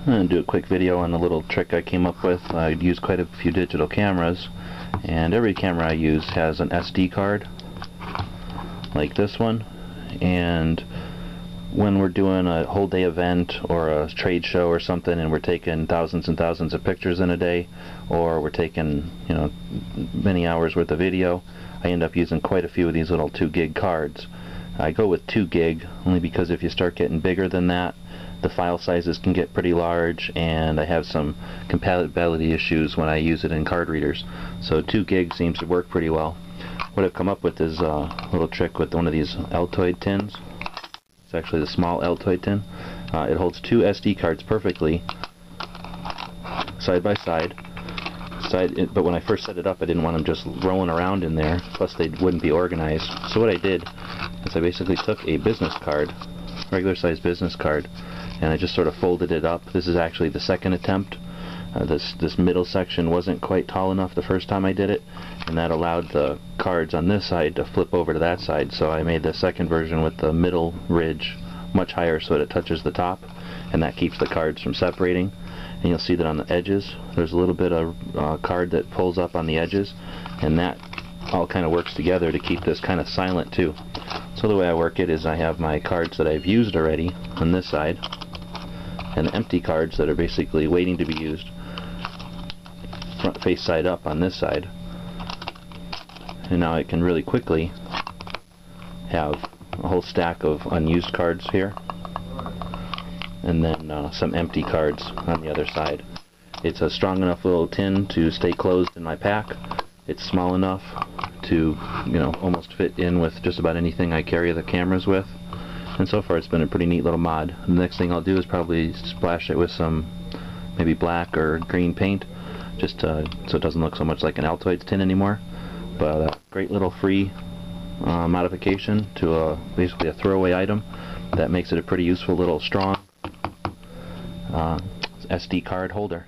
I'm going to do a quick video on a little trick I came up with. I use quite a few digital cameras, and every camera I use has an SD card like this one, and when we're doing a whole day event or a trade show or something and we're taking thousands and thousands of pictures in a day, or we're taking, you know, many hours worth of video, I end up using quite a few of these little 2 gig cards. I go with 2 gig only because if you start getting bigger than that, the file sizes can get pretty large, and I have some compatibility issues when I use it in card readers. So 2 gig seems to work pretty well. What I've come up with is a little trick with one of these Altoid tins. It's actually the small Altoid tin. It holds 2 SD cards perfectly, side by side. But when I first set it up, I didn't want them just rolling around in there, plus they wouldn't be organized. So what I did is I basically took a business card, regular size business card, and I just sort of folded it up. This is actually the second attempt. This middle section wasn't quite tall enough the first time I did it, and that allowed the cards on this side to flip over to that side. So I made the second version with the middle ridge much higher so that it touches the top, and that keeps the cards from separating. And you'll see that on the edges there's a little bit of card that pulls up on the edges, and that all kind of works together to keep this kind of silent too. So the way I work it is I have my cards that I've used already on this side, and empty cards that are basically waiting to be used front face side up on this side. And now I can really quickly have a whole stack of unused cards here, and then some empty cards on the other side. It's a strong enough little tin to stay closed in my pack. It's small enough to, you know, almost fit in with just about anything I carry the cameras with. And so far it's been a pretty neat little mod. The next thing I'll do is probably splash it with some maybe black or green paint, just so it doesn't look so much like an Altoids tin anymore. But a great little free modification to basically a throwaway item that makes it a pretty useful little strong SD card holder.